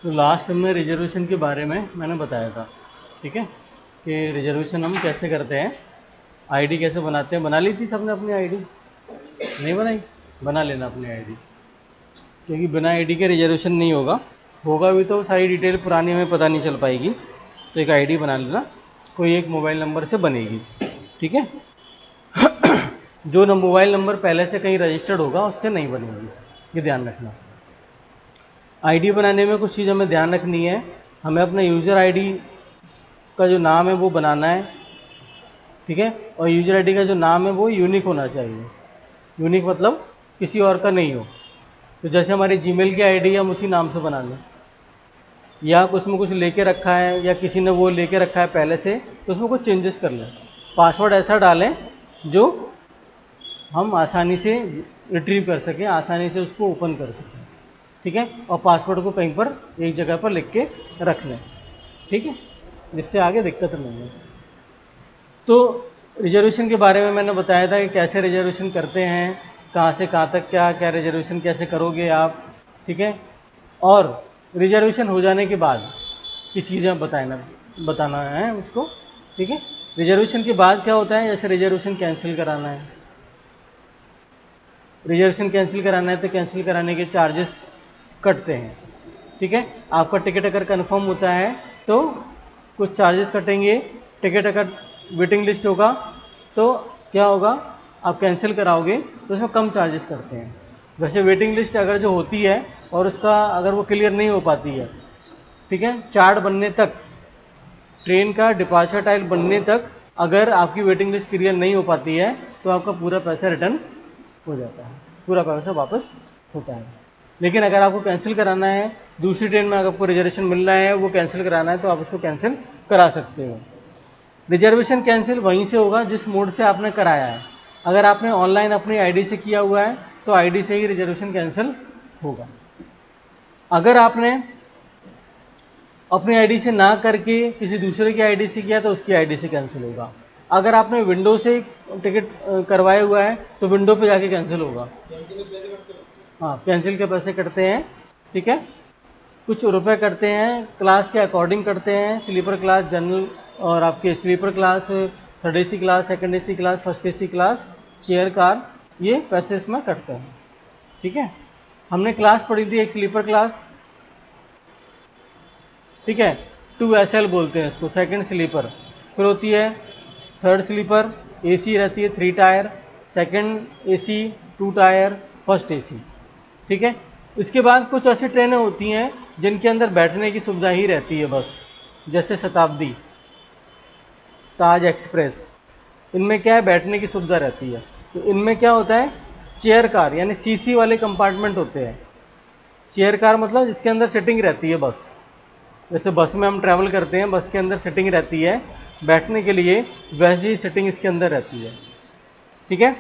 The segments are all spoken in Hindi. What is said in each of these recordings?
तो लास्ट में रिजर्वेशन के बारे में मैंने बताया था, ठीक है, कि रिजर्वेशन हम कैसे करते हैं, आईडी कैसे बनाते हैं। बना ली थी सबने अपनी आईडी? नहीं बनाई? बना लेना अपनी आईडी, क्योंकि बिना आईडी के रिजर्वेशन नहीं होगा। होगा भी तो सारी डिटेल पुरानी हमें पता नहीं चल पाएगी। तो एक आईडी बना लेना, कोई एक मोबाइल नंबर से बनेगी, ठीक है। जो मोबाइल नंबर पहले से कहीं रजिस्टर्ड होगा उससे नहीं बनेगी, ये ध्यान रखना। आईडी बनाने में कुछ चीज़ हमें ध्यान रखनी है। हमें अपना यूज़र आईडी का जो नाम है वो बनाना है, ठीक है। और यूज़र आईडी का जो नाम है वो यूनिक होना चाहिए। यूनिक मतलब किसी और का नहीं हो। तो जैसे हमारी जीमेल की आईडी हम उसी नाम से बना लें, या उसमें कुछ लेके रखा है या किसी ने वो लेके रखा है पहले से, तो उसमें कुछ चेंजेस कर लें। पासवर्ड ऐसा डालें जो हम आसानी से रिट्रीव कर सकें, आसानी से उसको ओपन कर सकें, ठीक है। और पासवर्ड को कहीं पर एक जगह पर लिख के रख लें, ठीक है, जिससे आगे दिक्कत नहीं है। तो रिजर्वेशन के बारे में मैंने बताया था कि कैसे रिजर्वेशन करते हैं, कहाँ से कहाँ तक क्या क्या रिजर्वेशन कैसे करोगे आप, ठीक है। और रिजर्वेशन हो जाने के बाद की चीज़ें बताना है मुझको, ठीक है। रिजर्वेशन के बाद क्या होता है, जैसे रिजर्वेशन कैंसिल कराना है। रिजर्वेशन कैंसिल कराना है तो कैंसिल कराने के चार्जेस कटते हैं, ठीक है। आपका टिकट अगर कंफर्म होता है तो कुछ चार्जेस कटेंगे। टिकट अगर वेटिंग लिस्ट होगा तो क्या होगा, आप कैंसिल कराओगे तो उसमें कम चार्जेस करते हैं। वैसे वेटिंग लिस्ट अगर जो होती है और उसका अगर वो क्लियर नहीं हो पाती है, ठीक है, चार्ट बनने तक, ट्रेन का डिपार्चर टाइम बनने तक अगर आपकी वेटिंग लिस्ट क्लियर नहीं हो पाती है तो आपका पूरा पैसा रिटर्न हो जाता है, पूरा पैसा वापस होता है। लेकिन अगर आपको कैंसिल कराना है, दूसरी ट्रेन में अगर आपको रिजर्वेशन मिल रहा है वो कैंसिल कराना है, तो आप उसको कैंसिल करा सकते हो। रिजर्वेशन कैंसिल वहीं से होगा जिस मोड से आपने कराया है। अगर आपने ऑनलाइन अपनी आईडी से किया हुआ है तो आईडी से ही रिजर्वेशन कैंसिल होगा। अगर आपने अपनी आईडी से ना करके किसी दूसरे की आईडी से किया तो उसकी आईडी से कैंसिल होगा। अगर आपने विंडो से टिकट करवाया हुआ है तो विंडो पे जाके कैंसिल होगा। हाँ, कैंसिल के पैसे कटते हैं, ठीक है। कुछ रुपए कटते हैं, क्लास के अकॉर्डिंग कटते हैं। स्लीपर क्लास, जनरल और आपके sleeper class, third AC class, second AC class, first AC class, chair car, ये पैसे इसमें कटते हैं, ठीक है। हमने क्लास पढ़ी थी एक स्लीपर क्लास, ठीक है, 2SL बोलते हैं इसको, सेकंड स्लीपर। फिर होती है थर्ड स्लीपर, एसी रहती है 3 tyre, second AC 2 tyre, first AC, ठीक है। इसके बाद कुछ ऐसी ट्रेनें होती हैं जिनके अंदर बैठने की सुविधा ही रहती है बस, जैसे शताब्दी, ताज एक्सप्रेस, इनमें क्या है, बैठने की सुविधा रहती है। तो इनमें क्या होता है, चेयर कार यानी सीसी वाले कंपार्टमेंट होते हैं। चेयर कार मतलब जिसके अंदर सिटिंग रहती है बस, जैसे बस में हम ट्रैवल करते हैं, बस के अंदर सिटिंग रहती है बैठने के लिए, वैसी ही सिटिंग इसके अंदर रहती है, ठीक है।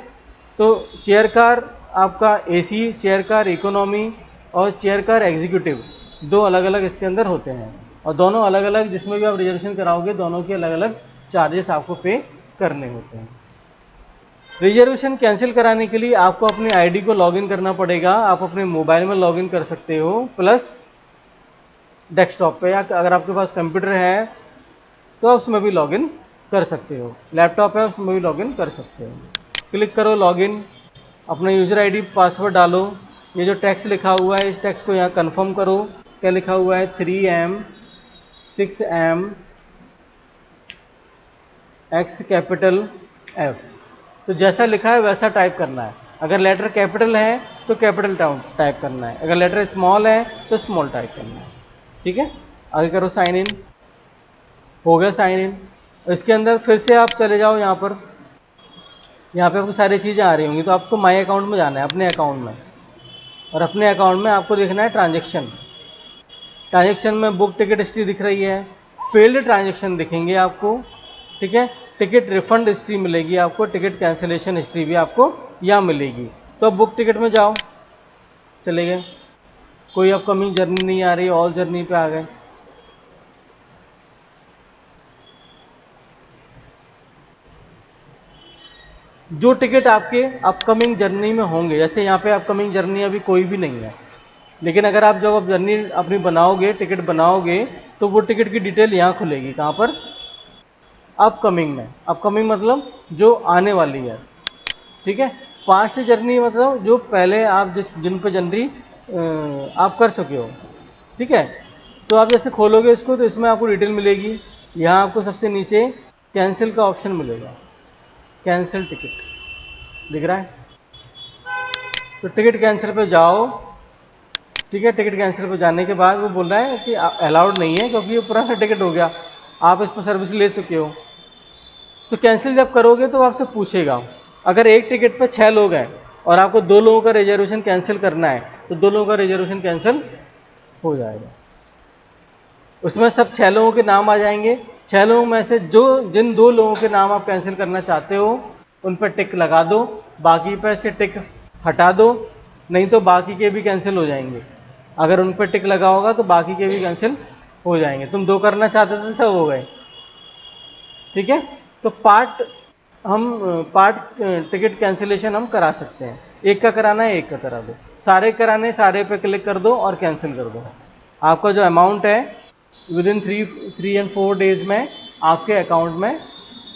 तो चेयर कार आपका एसी चेयर कार इकोनॉमी और चेयर कार एग्जीक्यूटिव, दो अलग अलग इसके अंदर होते हैं। और दोनों अलग अलग, जिसमें भी आप रिजर्वेशन कराओगे दोनों के अलग अलग चार्जेस आपको पे करने होते हैं। रिजर्वेशन कैंसिल कराने के लिए आपको अपनी आईडी को लॉगिन करना पड़ेगा। आप अपने मोबाइल में लॉगिन कर सकते हो, प्लस डेस्कटॉप पे, या अगर आपके पास कंप्यूटर है तो आप उसमें भी लॉगिन कर सकते हो, लैपटॉप है उसमें भी लॉगिन कर सकते हो। क्लिक करो लॉगिन, अपना यूज़र आईडी पासवर्ड डालो। ये जो टेक्स्ट लिखा हुआ है इस टेक्स्ट को यहाँ कंफर्म करो। क्या लिखा हुआ है, 3M 6M X capital F। तो जैसा लिखा है वैसा टाइप करना है। अगर लेटर कैपिटल है तो कैपिटल टाइप करना है, अगर लेटर स्मॉल है तो स्मॉल टाइप करना है, ठीक है। आगे करो साइन इन, हो गया साइन इन। इसके अंदर फिर से आप चले जाओ, यहाँ पे आपको सारी चीज़ें आ रही होंगी, तो आपको माई अकाउंट में जाना है, अपने अकाउंट में, और अपने अकाउंट में आपको लिखना है ट्रांजेक्शन। ट्रांजेक्शन में बुक टिकट हिस्ट्री दिख रही है, फेल्ड ट्रांजेक्शन दिखेंगे आपको, ठीक है। टिकट रिफंड हिस्ट्री मिलेगी आपको, टिकट कैंसिलेशन हिस्ट्री भी आपको यहाँ मिलेगी। तो अब बुक टिकट में जाओ, चले गए, कोई अपकमिंग जर्नी नहीं आ रही, ऑल जर्नी पे आ गए। जो टिकट आपके अपकमिंग जर्नी में होंगे, जैसे यहाँ पे अपकमिंग जर्नी अभी कोई भी नहीं है, लेकिन अगर आप जब आप जर्नी अपनी बनाओगे, टिकट बनाओगे, तो वो टिकट की डिटेल यहाँ खुलेगी, कहाँ पर? अपकमिंग में। अपकमिंग मतलब जो आने वाली है, ठीक है। पास्ट जर्नी मतलब जो पहले आप जिन पर जर्नी आप कर सके हो, ठीक है। तो आप जैसे खोलोगे इसको तो इसमें आपको डिटेल मिलेगी। यहाँ आपको सबसे नीचे कैंसिल का ऑप्शन मिलेगा, कैंसिल टिकट दिख रहा है। तो टिकट कैंसिल पे जाओ, ठीक है। टिकट कैंसिल पे जाने के बाद वो बोल रहा है कि अलाउड नहीं है क्योंकि ये पुराना टिकट हो गया, आप इस पर सर्विस ले चुके हो। तो कैंसिल जब करोगे तो आपसे पूछेगा, अगर एक टिकट पे 6 लोग हैं और आपको 2 लोगों का रिजर्वेशन कैंसिल करना है, तो 2 लोगों का रिजर्वेशन कैंसिल हो जाएगा। उसमें सब 6 लोगों के नाम आ जाएंगे। 6 लोगों में से जिन 2 लोगों के नाम आप कैंसिल करना चाहते हो उन पर टिक लगा दो, बाकी पर से टिक हटा दो, नहीं तो बाकी के भी कैंसिल हो जाएंगे। अगर उन पर टिक लगा होगा तो बाकी के भी कैंसिल हो जाएंगे। तुम 2 करना चाहते थे, सब हो गए, ठीक है। तो पार्ट टिकट कैंसिलेशन हम करा सकते हैं। एक का कराना है, एक का करा दो, सारे कराने, सारे पे क्लिक कर दो और कैंसिल कर दो। आपका जो अमाउंट है विद इन 3 and 4 डेज में आपके अकाउंट में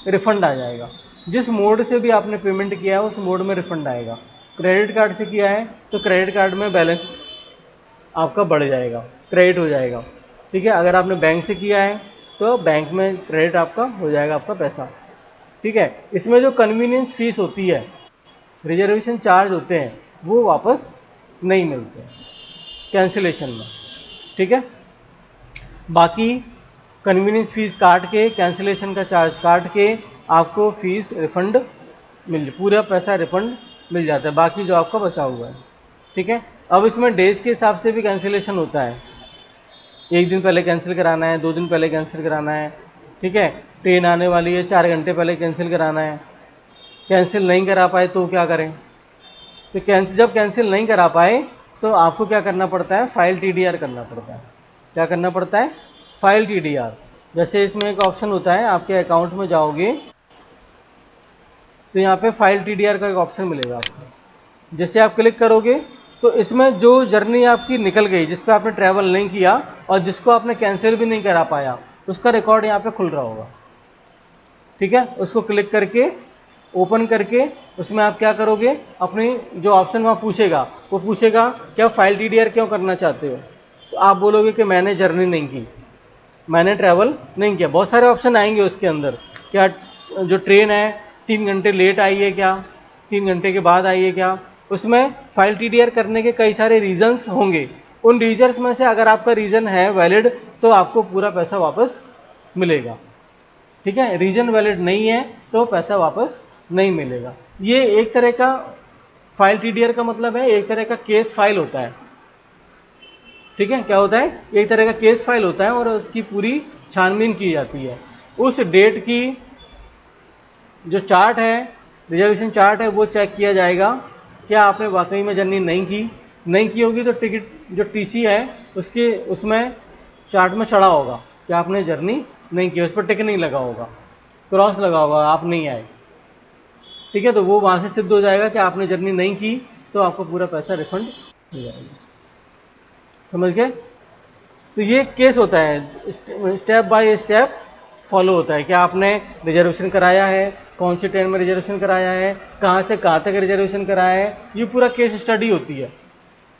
रिफंड आ जाएगा। जिस मोड से भी आपने पेमेंट किया है उस मोड में रिफंड आएगा। क्रेडिट कार्ड से किया है तो क्रेडिट कार्ड में बैलेंस आपका बढ़ जाएगा, क्रेडिट हो जाएगा, ठीक है। अगर आपने बैंक से किया है तो बैंक में क्रेडिट आपका हो जाएगा, आपका पैसा, ठीक है। इसमें जो कन्वीनियंस फीस होती है, रिजर्वेशन चार्ज होते हैं, वो वापस नहीं मिलते कैंसिलेशन में, ठीक है। बाकी कन्वीनियंस फीस काट के, कैंसिलेशन का चार्ज काट के आपको फीस रिफंड पूरा पैसा रिफंड मिल जाता है, बाकी जो आपका बचा हुआ है, ठीक है। अब इसमें डेज के हिसाब से भी कैंसिलेशन होता है। एक दिन पहले कैंसिल कराना है, 2 दिन पहले कैंसिल कराना है, ठीक है। ट्रेन आने वाली है 4 घंटे पहले कैंसिल कराना है। कैंसिल नहीं करा पाए तो क्या करें? तो जब कैंसिल नहीं करा पाए तो आपको क्या करना पड़ता है? फाइल टीडीआर करना पड़ता है। क्या करना पड़ता है? File TDR. जैसे इसमें एक ऑप्शन होता है, आपके अकाउंट में जाओगे तो यहाँ पे फाइल टीडीआर का एक ऑप्शन मिलेगा आपको। जैसे आप क्लिक करोगे तो इसमें जो जर्नी आपकी निकल गई, जिस पे आपने ट्रैवल नहीं किया और जिसको आपने कैंसिल भी नहीं करा पाया, उसका रिकॉर्ड यहाँ पे खुल रहा होगा, ठीक है। उसको क्लिक करके ओपन करके उसमें आप क्या करोगे, अपनी जो ऑप्शन वहाँ पूछेगा, वो पूछेगा कि आप फाइल टीडीआर क्यों करना चाहते हो, तो आप बोलोगे कि मैंने जर्नी नहीं की, मैंने ट्रैवल नहीं किया। बहुत सारे ऑप्शन आएंगे उसके अंदर, क्या जो ट्रेन है 3 घंटे लेट आई है क्या, 3 घंटे के बाद आई है क्या। उसमें फाइल टीडीआर करने के कई सारे रीजंस होंगे। उन रीजंस में से अगर आपका रीज़न है वैलिड तो आपको पूरा पैसा वापस मिलेगा, ठीक है। रीजन वैलिड नहीं है तो पैसा वापस नहीं मिलेगा। ये एक तरह का फाइल टीडीआर का मतलब है, एक तरह का केस फाइल होता है, ठीक है। क्या होता है? एक तरह का केस फाइल होता है और उसकी पूरी छानबीन की जाती है। उस डेट की जो चार्ट है, रिजर्वेशन चार्ट है, वो चेक किया जाएगा क्या आपने वाकई में जर्नी नहीं की होगी तो टिकट जो टीसी है उसमें चार्ट में चढ़ा होगा कि आपने जर्नी नहीं की, उस पर टिक नहीं लगा होगा, क्रॉस लगा होगा, आप नहीं आए, ठीक है। तो वो वहाँ से सिद्ध हो जाएगा कि आपने जर्नी नहीं की, तो आपको पूरा पैसा रिफंड हो जाएगा। समझ गए? तो ये केस होता है, स्टेप बाय स्टेप फॉलो होता है कि आपने रिजर्वेशन कराया है, कौन सी ट्रेन में रिजर्वेशन कराया है, कहाँ से कहाँ तक रिजर्वेशन कराया है, ये पूरा केस स्टडी होती है।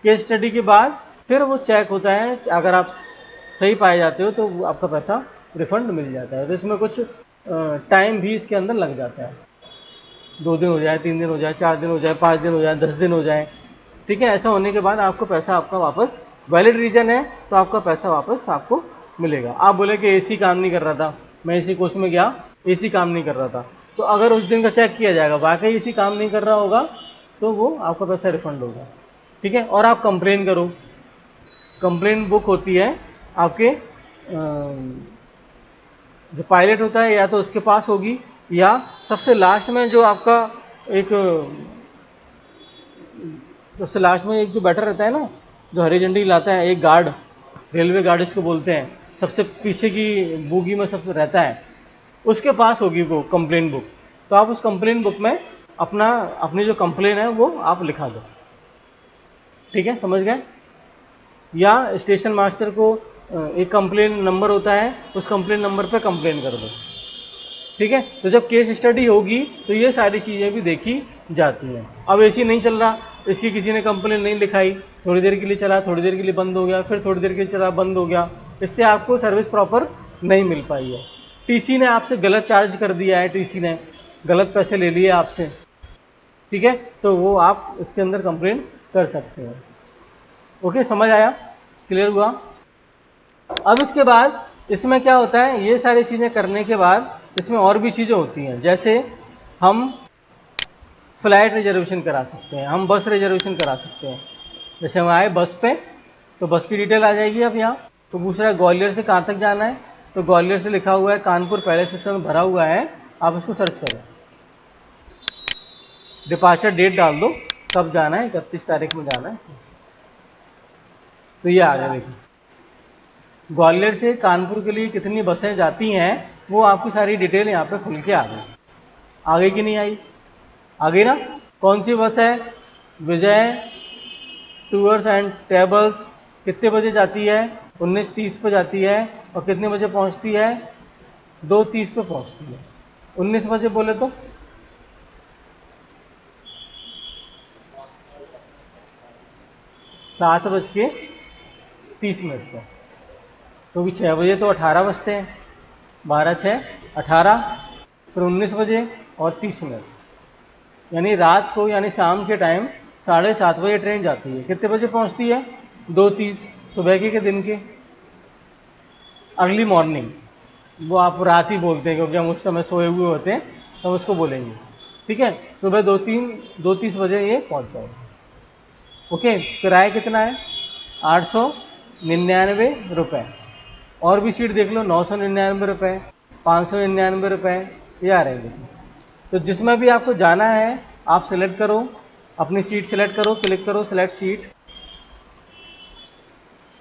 केस स्टडी के बाद फिर वो चेक होता है, अगर आप सही पाए जाते हो तो आपका पैसा रिफंड मिल जाता है। तो इसमें कुछ टाइम भी इसके अंदर लग जाता है, 2 दिन हो जाए, 3 दिन हो जाए, 4 दिन हो जाए, 5 दिन हो जाए, 10 दिन हो जाए, ठीक है। ऐसा होने के बाद आपको पैसा आपका वापस, वैलिड रीजन है तो आपका पैसा वापस आपको मिलेगा। आप बोले कि एसी काम नहीं कर रहा था, मैं एसी कोर्स में गया, एसी काम नहीं कर रहा था, तो अगर उस दिन का चेक किया जाएगा वाकई एसी काम नहीं कर रहा होगा तो वो आपका पैसा रिफंड होगा, ठीक है। और आप कंप्लेन करो, कंप्लेन बुक होती है आपके जो पायलट होता है या तो उसके पास होगी, या सबसे लास्ट में जो आपका एक सबसे लास्ट में एक जो बैठा रहता है ना, जो हरी झंडी लाता है, एक गार्ड, रेलवे गार्ड इसको बोलते हैं, सबसे पीछे की बोगी में सब रहता है, उसके पास होगी वो कंप्लेन बुक। तो आप उस कंप्लेन बुक में अपनी जो कंप्लेन है वो आप लिखा दो, ठीक है। समझ गए? या स्टेशन मास्टर को एक कंप्लेन नंबर होता है, उस कंप्लेन नंबर पे कंप्लेन कर दो। ठीक है, तो जब केस स्टडी होगी तो ये सारी चीज़ें भी देखी जाती हैं। अब ऐसी नहीं चल रहा, इसकी किसी ने कंप्लेन नहीं लिखाई, थोड़ी देर के लिए चला, थोड़ी देर के लिए बंद हो गया, फिर थोड़ी देर के लिए चला, बंद हो गया, इससे आपको सर्विस प्रॉपर नहीं मिल पाई है। टीसी ने आपसे गलत चार्ज कर दिया है, टीसी ने गलत पैसे ले लिए आपसे, ठीक है, तो वो आप उसके अंदर कंप्लेन कर सकते हैं। ओके, समझ आया, क्लियर हुआ। अब इसके बाद इसमें क्या होता है, ये सारी चीज़ें करने के बाद इसमें और भी चीज़ें होती हैं, जैसे हम फ्लाइट रिजर्वेशन करा सकते हैं, हम बस रिजर्वेशन करा सकते हैं। जैसे हम आए बस पे, तो बस की डिटेल आ जाएगी। अब यहाँ तो पूछ रहा है ग्वालियर से कहाँ तक जाना है, तो ग्वालियर से लिखा हुआ है कानपुर पैलेस, इसका में भरा हुआ है, आप इसको सर्च करो, डिपार्चर डेट डाल दो, कब जाना है, 31 तारीख में जाना है, तो ये आ गया। देखिए ग्वालियर से कानपुर के लिए कितनी बसें जाती हैं, वो आपकी सारी डिटेल यहाँ पे खुल के आ गई। आ गई कि नहीं आई, आ गई ना। कौन सी बस है, विजय टूर्स एंड ट्रेवल्स, कितने बजे जाती है, 19:30 पे जाती है, और कितने बजे पहुँचती है, 2:30 पे पहुँचती है। 19 बजे बोले तो 7:30 पर, क्योंकि 6 बजे तो 18 बजते हैं, 12 6 18, फिर 19 बजे और 30 मिनट, यानी रात को, यानी शाम के टाइम 7:30 बजे ट्रेन जाती है। कितने बजे पहुंचती है, 2:30, सुबह के दिन के, अर्ली मॉर्निंग, वो आप रात ही बोलते हैं क्योंकि हम उस समय सोए हुए होते हैं, तो हम उसको बोलेंगे। ठीक है, सुबह 2:30 बजे ये पहुंच जाएगी। ओके, किराया कितना है, 899 रुपये, और भी सीट देख लो, 999 रुपये, 599 रुपये, ये आ रहे हैं। तो जिसमें भी आपको जाना है आप सेलेक्ट करो, अपनी सीट सेलेक्ट करो, क्लिक करो सेलेक्ट सीट,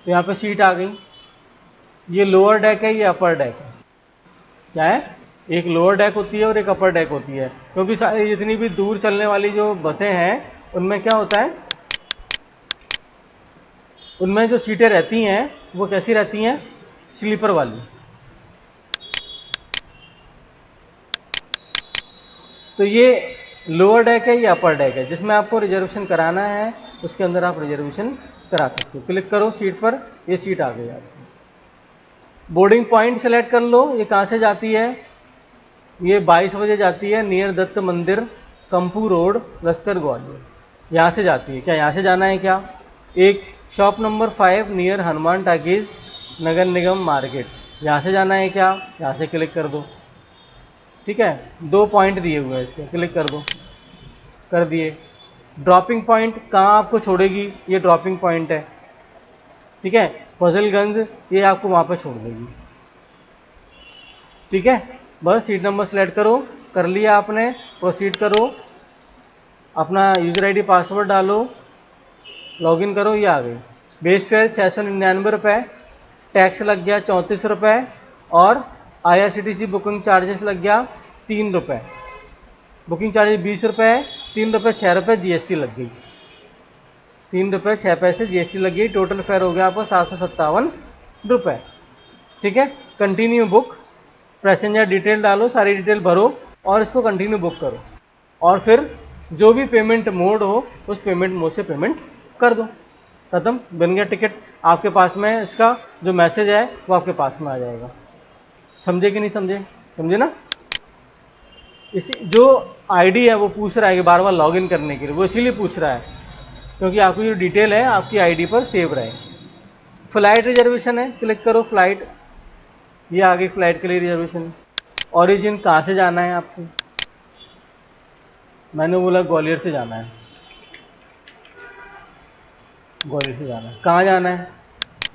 तो यहाँ पे सीट आ गई। ये लोअर डेक है, ये अपर डेक है, क्या है, एक लोअर डेक होती है और एक अपर डेक होती है, क्योंकि सारी जितनी भी दूर चलने वाली जो बसें हैं उनमें क्या होता है, उनमें जो सीटें रहती हैं वो कैसी रहती हैं, स्लीपर वाली। तो ये लोअर डेक है, ये अपर डेक है, जिसमें आपको रिजर्वेशन कराना है उसके अंदर आप रिजर्वेशन करा सकते हो। क्लिक करो सीट पर, ये सीट आ गई आपकी। बोर्डिंग पॉइंट सेलेक्ट कर लो, ये कहाँ से जाती है, ये 22 बजे जाती है, नियर दत्त मंदिर, कंपू रोड, लश्कर ग्वालियर, यहाँ से जाती है। क्या यहाँ से जाना है क्या, एक shop number 5 near Hanuman talkies, नगर निगम मार्केट, यहाँ से जाना है क्या, यहाँ से क्लिक कर दो। ठीक है, 2 पॉइंट दिए हुए हैं इसके, क्लिक कर दो, कर दिए। ड्रॉपिंग पॉइंट कहाँ आपको छोड़ेगी, ये ड्रॉपिंग पॉइंट है, ठीक है, फजलगंज, ये आपको वहाँ पर छोड़ देगी। ठीक है, बस सीट नंबर सेलेक्ट करो, कर लिया आपने, प्रोसीड करो, अपना यूज़र आईडी पासवर्ड डालो, लॉगिन करो, ये आ गई। बेस फेयर 699 रुपये, टैक्स लग गया 34 रुपये, और IRCTC बुकिंग चार्जेस लग गया 3 रुपये, बुकिंग चार्जेस 20 रुपये, 3 रुपये 6 रुपये GST लग गई, 3 रुपये 6 पैसे GST लग गई, टोटल फेयर हो गया आपको 757 रुपये। ठीक है, कंटिन्यू बुक, पैसेंजर डिटेल डालो, सारी डिटेल भरो और इसको कंटिन्यू बुक करो, और फिर जो भी पेमेंट मोड हो उस पेमेंट मोड से पेमेंट कर दो, खत्म, बन गया टिकट आपके पास में। इसका जो मैसेज है वो आपके पास में आ जाएगा। समझे कि नहीं समझे, समझे ना। इसी जो आईडी है वो पूछ रहा है कि बार बार लॉगिन करने के लिए, वो इसीलिए पूछ रहा है क्योंकि आपकी जो डिटेल है आपकी आईडी पर सेव रहे। फ्लाइट रिजर्वेशन है, क्लिक करो फ्लाइट, ये आ गई फ्लाइट के लिए रिजर्वेशन। ओरिजिन कहाँ से जाना है आपको, मैंने बोला ग्वालियर से जाना है, ग्वालियर से जाना है। कहाँ जाना है,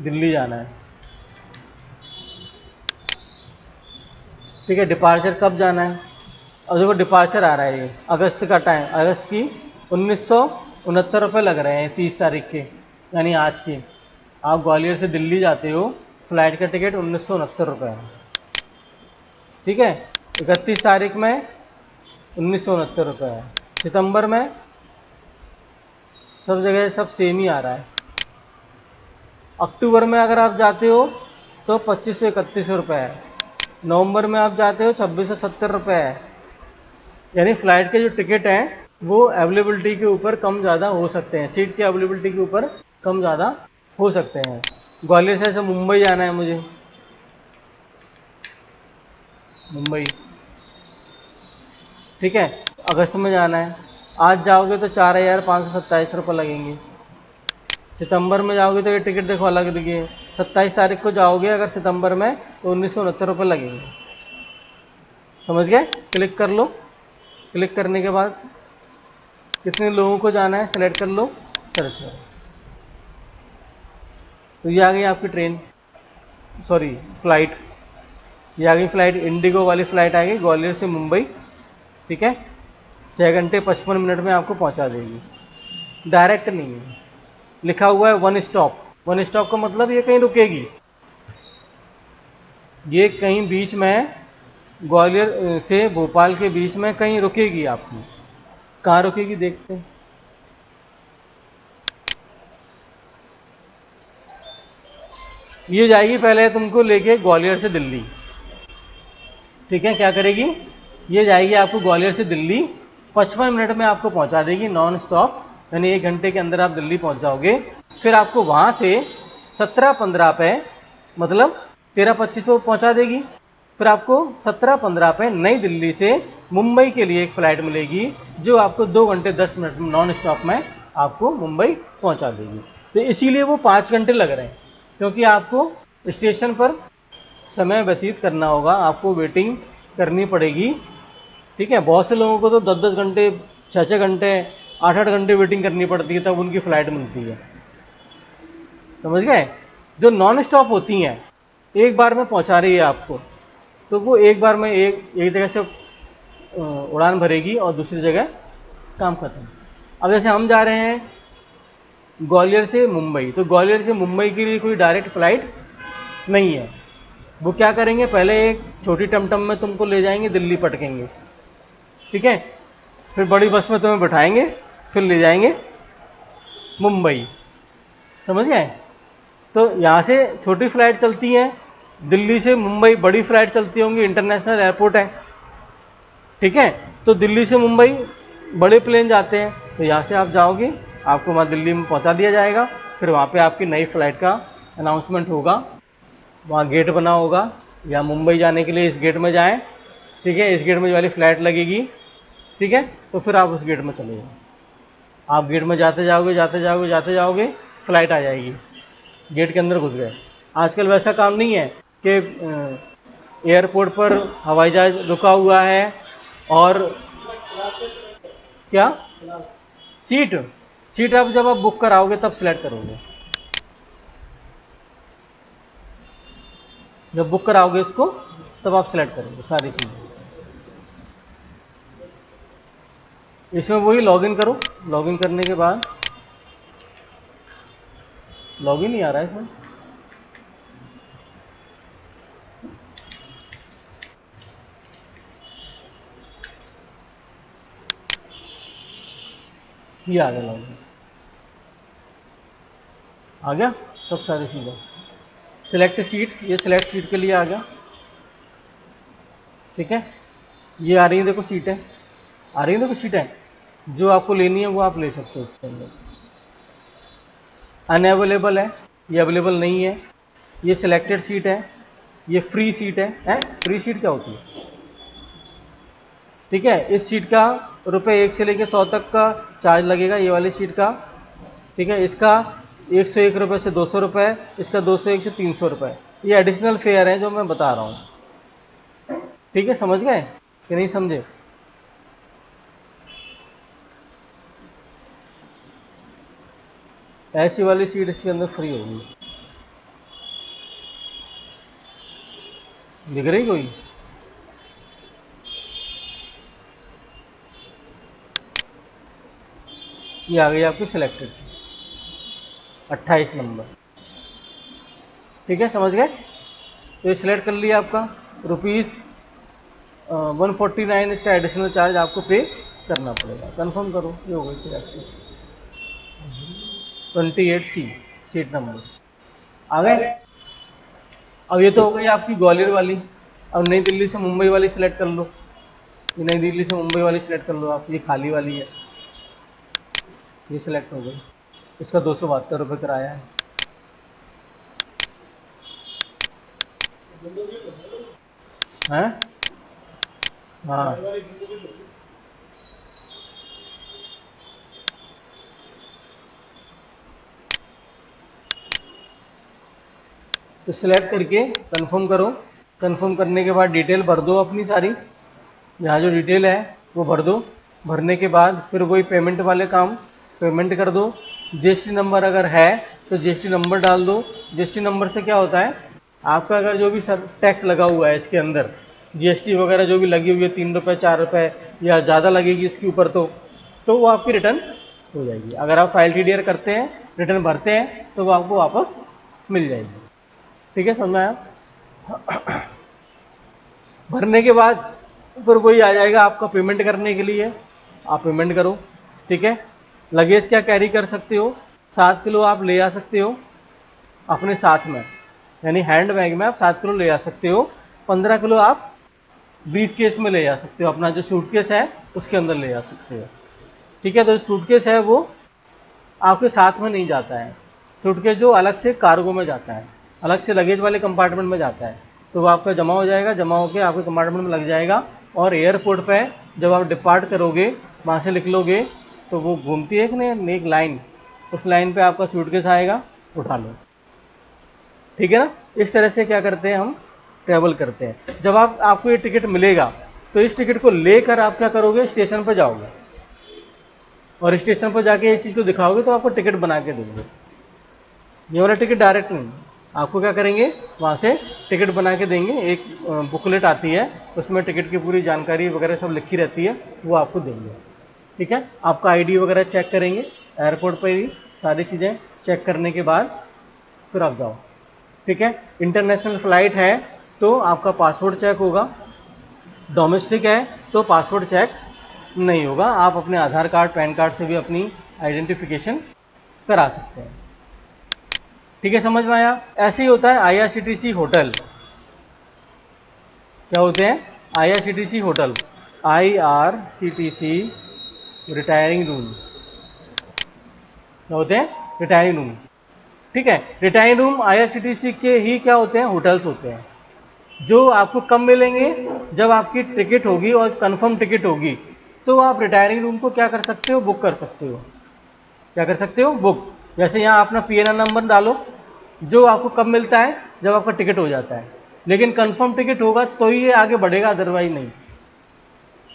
दिल्ली जाना है। ठीक है, डिपार्चर कब जाना है, और देखो डिपार्चर आ रहा है, ये अगस्त का टाइम, अगस्त की 1969 रुपये लग रहे हैं 30 तारीख के, यानी आज के। आप ग्वालियर से दिल्ली जाते हो, फ्लाइट का टिकट 1969 रुपये है। ठीक है, 31 तारीख में 1969 रुपये है। सितंबर में सब जगह सब सेम ही आ रहा है, अक्टूबर में अगर आप जाते हो तो 2531 रुपये है। नवंबर में आप जाते हो 2670 रुपये है। यानी फ़्लाइट के जो टिकट हैं वो अवेलेबिलिटी के ऊपर कम ज़्यादा हो सकते हैं, सीट की अवेलेबिलिटी के ऊपर कम ज़्यादा हो सकते हैं। ग्वालियर से ऐसे मुंबई जाना है मुझे, मुंबई, ठीक है, अगस्त में जाना है। आज जाओगे तो 4527 रुपये लगेंगे। सितंबर में जाओगे तो ये टिकट देखो अलग देखिए, 27 तारीख को जाओगे अगर सितंबर में तो 1969 रुपये लगेंगे। समझ गए? क्लिक कर लो। क्लिक करने के बाद कितने लोगों को जाना है सेलेक्ट कर लो, सर्च करो, तो ये आ गई आपकी ट्रेन, सॉरी फ्लाइट। ये आ गई फ्लाइट, इंडिगो वाली फ़्लाइट आ गई ग्वालियर से मुंबई, ठीक है। 6 घंटे 55 मिनट में आपको पहुंचा देगी। डायरेक्ट नहीं है, लिखा हुआ है वन स्टॉप। वन स्टॉप का मतलब ये कहीं रुकेगी, ये कहीं बीच में ग्वालियर से भोपाल के बीच में कहीं रुकेगी आपकी। कहाँ रुकेगी देखते हैं। ये जाएगी पहले तुमको लेके ग्वालियर से दिल्ली, ठीक है। क्या करेगी, ये जाएगी आपको ग्वालियर से दिल्ली, 55 मिनट में आपको पहुंचा देगी नॉन स्टॉप, यानी 1 घंटे के अंदर आप दिल्ली पहुंच जाओगे। फिर आपको वहां से 17-15 पे, मतलब 13-25 पे पहुंचा देगी। फिर आपको 17-15 पे नई दिल्ली से मुंबई के लिए एक फ़्लाइट मिलेगी जो आपको 2 घंटे 10 मिनट में नॉन स्टॉप में आपको मुंबई पहुंचा देगी। तो इसीलिए वो 5 घंटे लग रहे हैं, क्योंकि आपको स्टेशन पर समय व्यतीत करना होगा, आपको वेटिंग करनी पड़ेगी, ठीक है। बहुत से लोगों को तो 10-10 घंटे 6-6 घंटे 8-8 घंटे वेटिंग करनी पड़ती है, तब उनकी फ़्लाइट मिलती है। समझ गए? जो नॉन स्टॉप होती हैं एक बार में पहुंचा रही है आपको, तो वो एक बार में एक जगह से उड़ान भरेगी और दूसरी जगह काम खत्म। अब जैसे हम जा रहे हैं ग्वालियर से मुंबई, तो ग्वालियर से मुंबई के लिए कोई डायरेक्ट फ़्लाइट नहीं है। वो क्या करेंगे, पहले एक छोटी टमटम में तुमको ले जाएंगे, दिल्ली पटकेंगे, ठीक है। फिर बड़ी बस में तुम्हें बैठाएंगे, फिर ले जाएंगे मुंबई। समझ गए? तो यहाँ से छोटी फ़्लाइट चलती हैं, दिल्ली से मुंबई बड़ी फ़्लाइट चलती होंगी, इंटरनेशनल एयरपोर्ट है, ठीक है। तो दिल्ली से मुंबई बड़े प्लेन जाते हैं, तो यहाँ से आप जाओगे, आपको वहाँ दिल्ली में पहुँचा दिया जाएगा। फिर वहाँ पे आपकी नई फ़्लाइट का अनाउंसमेंट होगा, वहाँ गेट बना होगा, या मुंबई जाने के लिए इस गेट में जाएं, ठीक है, इस गेट में वाली फ़्लाइट लगेगी, ठीक है। तो फिर आप उस गेट में चले जाओ, आप गेट में जाते जाओगे जाते जाओगे जाते जाओगे, फ़्लाइट आ जाएगी, गेट के अंदर घुस गए। आजकल वैसा काम नहीं है कि एयरपोर्ट पर हवाई जहाज रुका हुआ है और क्या सीट, सीट आप जब आप बुक कराओगे तब सिलेक्ट करोगे, जब बुक कराओगे इसको तब आप सिलेक्ट करोगे सारी चीज़ें। इसमें वही लॉगिन करो, लॉगिन करने के बाद लॉगिन नहीं आ रहा है इसमें, ये आ गया लॉगिन, आ गया सब सारी चीज़ें। सिलेक्ट सीट, ये सिलेक्ट सीट के लिए आ गया, ठीक है। ये आ रही है देखो सीटें, आ रही है देखो सीटें, जो आपको लेनी है वो आप ले सकते हो उसके अंदर। अनअवेलेबल है, ये अवेलेबल नहीं है, ये सिलेक्टेड सीट है, ये फ्री सीट है, फ्री सीट क्या होती है, ठीक है। इस सीट का ₹1 से लेकर 100 तक का चार्ज लगेगा, ये वाली सीट का, ठीक है। इसका 101 रुपये से 200 रुपये, इसका 201 से 300 रुपये, ये एडिशनल फेयर है जो मैं बता रहा हूँ, ठीक है। समझ गए कि नहीं समझे? ऐसी वाली सीट इसके अंदर फ्री होगी, दिख रही कोई? ये आ गई आपकी सिलेक्टेड सीट 28 नंबर, ठीक है। समझ गए? तो ये सिलेक्ट कर लिया आपका, रुपीज़ 149 इसका एडिशनल चार्ज आपको पे करना पड़ेगा। कंफर्म करो, ये हो गई सिलेक्शन 28C सीट नंबर, आ गए। अब ये तो हो गई आपकी ग्वालियर वाली। अब नई दिल्ली से मुंबई वाली सिलेक्ट कर लो। ये नई दिल्ली से मुंबई वाली सिलेक्ट कर लो आप, ये खाली वाली है, ये सिलेक्ट हो गई। इसका 272 रुपये किराया है। हैं? हाँ, तो सिलेक्ट करके कंफर्म करो। कंफर्म करने के बाद डिटेल भर दो अपनी सारी, यहाँ जो डिटेल है वो भर दो। भरने के बाद फिर वही पेमेंट वाले काम, पेमेंट कर दो। जीएसटी नंबर अगर है तो जीएसटी नंबर डाल दो। जीएसटी नंबर से क्या होता है, आपका अगर जो भी सर टैक्स लगा हुआ है इसके अंदर, जीएसटी वगैरह जो भी लगी हुई है 3 रुपये 4 रुपये या ज़्यादा लगेगी इसके ऊपर, तो वो आपकी रिटर्न हो जाएगी। अगर आप फाइल टीडीआर करते हैं, रिटर्न भरते हैं, तो वो आपको वापस मिल जाएगी। ठीक है, समझ में आया? भरने के बाद फिर वही आ जाएगा आपका पेमेंट करने के लिए, आप पेमेंट करो। ठीक है, लगेज क्या कैरी कर सकते हो, 7 किलो आप ले आ सकते हो अपने साथ में, यानी हैंड बैग में आप 7 किलो ले आ सकते हो। 15 किलो आप ब्रीफ केस में ले जा सकते हो, अपना जो सूटकेस है उसके अंदर ले जा सकते हो। ठीक है, तो सूटकेस है वो आपके साथ में नहीं जाता है। सूटकेस जो अलग से कार्गो में जाता है, अलग से लगेज वाले कंपार्टमेंट में जाता है, तो वो आपका जमा हो जाएगा, जमा होकर आपके कंपार्टमेंट में लग जाएगा। और एयरपोर्ट पे जब आप डिपार्ट करोगे, वहाँ से निकलोगे, तो वो घूमती है एक लाइन, उस लाइन पे आपका सूटकेस आएगा, उठा लो। ठीक है ना? इस तरह से क्या करते हैं हम, ट्रैवल करते हैं। जब आपको ये टिकट मिलेगा, तो इस टिकट को लेकर आप क्या करोगे, स्टेशन पर जाओगे, और स्टेशन पर जाके ये चीज़ को दिखाओगे तो आपको टिकट बना के देंगे। ये वाला टिकट डायरेक्ट नहीं, आपको क्या करेंगे, वहाँ से टिकट बना के देंगे। एक बुकलेट आती है, उसमें टिकट की पूरी जानकारी वगैरह सब लिखी रहती है, वो आपको देंगे। ठीक है, आपका आईडी वगैरह चेक करेंगे एयरपोर्ट पर ही, सारी चीज़ें चेक करने के बाद फिर आप जाओ। ठीक है, इंटरनेशनल फ़्लाइट है तो आपका पासपोर्ट चेक होगा, डोमेस्टिक है तो पासपोर्ट चेक नहीं होगा। आप अपने आधार कार्ड पैन कार्ड से भी अपनी आइडेंटिफिकेशन करा सकते हैं। ठीक है, समझ में आया? ऐसे ही होता है आईआरसीटीसी होटल। क्या होते हैं? IRCTC hotel, IRCTC retiring room. क्या होते हैं? Retiring room. ठीक है, रिटायरिंग रूम आईआरसीटीसी के ही क्या होते हैं, होटल्स होते हैं, जो आपको कब मिलेंगे, जब आपकी टिकट होगी और कंफर्म टिकट होगी, तो आप रिटायरिंग रूम को क्या कर सकते हो, बुक कर सकते हो। क्या कर सकते हो, बुक। जैसे यहाँ अपना पीएनआर नंबर डालो, जो आपको कब मिलता है, जब आपका टिकट हो जाता है, लेकिन कंफर्म टिकट होगा तो ही ये आगे बढ़ेगा, अदरवाइज नहीं।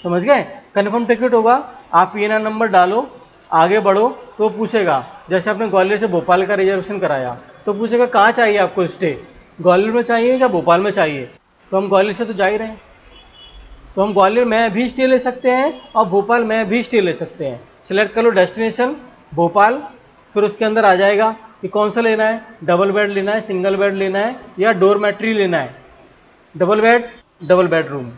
समझ गए? कंफर्म टिकट होगा, आप पीएनआर नंबर डालो, आगे बढ़ो, तो पूछेगा। जैसे आपने ग्वालियर से भोपाल का रिजर्वेशन कराया, तो पूछेगा कहाँ चाहिए आपको स्टे, ग्वालियर में चाहिए या भोपाल में चाहिए। तो हम ग्वालियर से तो जा ही रहे हैं, तो हम ग्वालियर में भी स्टे ले सकते हैं और भोपाल में भी स्टे ले सकते हैं। सिलेक्ट कर लो डेस्टिनेशन भोपाल, फिर उसके अंदर आ जाएगा कि कौन सा लेना है, डबल बेड लेना है, सिंगल बेड लेना है, या डोरमेट्री लेना है। Double bed, double bedroom,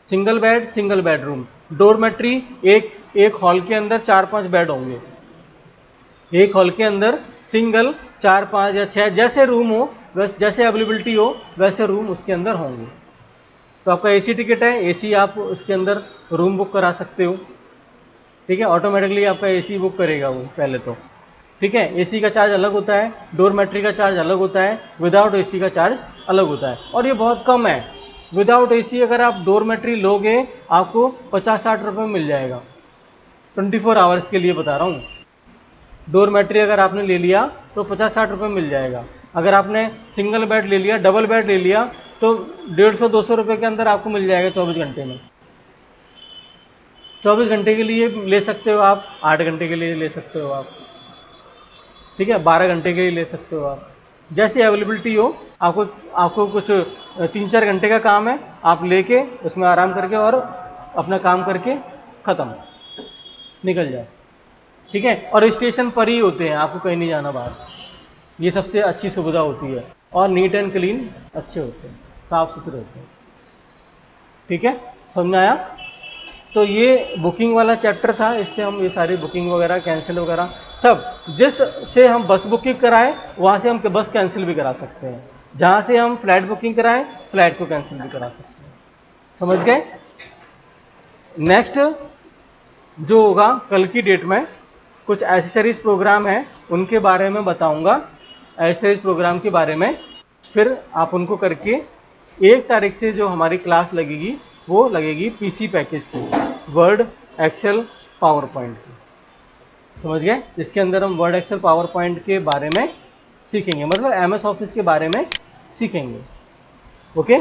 single bedroom, dormitory, एक हॉल के अंदर 4-5 बेड होंगे, एक हॉल के अंदर सिंगल 4-5 या 6 जैसे रूम हो, जैसे अवेलेबिलिटी हो वैसे रूम उसके अंदर होंगे। तो आपका एसी टिकट है, एसी आप उसके अंदर रूम बुक करा सकते हो। ठीक है, ऑटोमेटिकली आपका एसी बुक करेगा वो पहले तो। ठीक है, एसी का चार्ज अलग होता है, डोरमेट्री का चार्ज अलग होता है, विदाउट एसी का चार्ज अलग होता है, और ये बहुत कम है। विदाउट एसी अगर आप डोरमेट्री लोगे, आपको 50-60 रुपये में मिल जाएगा, 24 आवर्स के लिए बता रहा हूँ। डोरमेट्री अगर आपने ले लिया तो 50-60 रुपये मिल जाएगा। अगर आपने सिंगल बेड ले लिया, डबल बेड ले लिया, तो 150-200 रुपये के अंदर आपको मिल जाएगा 24 घंटे में। 24 घंटे के लिए ले सकते हो आप, 8 घंटे के लिए ले सकते हो आप। ठीक है, 12 घंटे के लिए ले सकते हो आप, जैसी अवेलेबिलिटी हो। आपको कुछ 3-4 घंटे का काम है, आप लेके उसमें आराम करके और अपना काम करके ख़त्म, निकल जाए। ठीक है, और स्टेशन पर ही होते हैं, आपको कहीं नहीं जाना बाहर। ये सबसे अच्छी सुविधा होती है, और नीट एंड क्लीन अच्छे होते हैं, साफ़ सुथरे होते हैं। ठीक है, समझ में आया? तो ये बुकिंग वाला चैप्टर था, इससे हम ये सारी बुकिंग वगैरह कैंसिल वगैरह सब, जिससे हम बस बुकिंग कराएं वहाँ से हम बस कैंसिल भी करा सकते हैं, जहाँ से हम फ्लाइट बुकिंग कराएं फ्लाइट को कैंसिल भी करा सकते हैं। समझ गए? नेक्स्ट जो होगा कल की डेट में कुछ एसेसरीज प्रोग्राम है, उनके बारे में बताऊंगा, एसेसरीज प्रोग्राम के बारे में। फिर आप उनको करके 1 तारीख से जो हमारी क्लास लगेगी वो लगेगी पीसी पैकेज की, वर्ड एक्सेल पावर पॉइंट की। समझ गए? इसके अंदर हम वर्ड एक्सेल पावर पॉइंट के बारे में सीखेंगे, मतलब एमएस ऑफिस के बारे में सीखेंगे। ओके।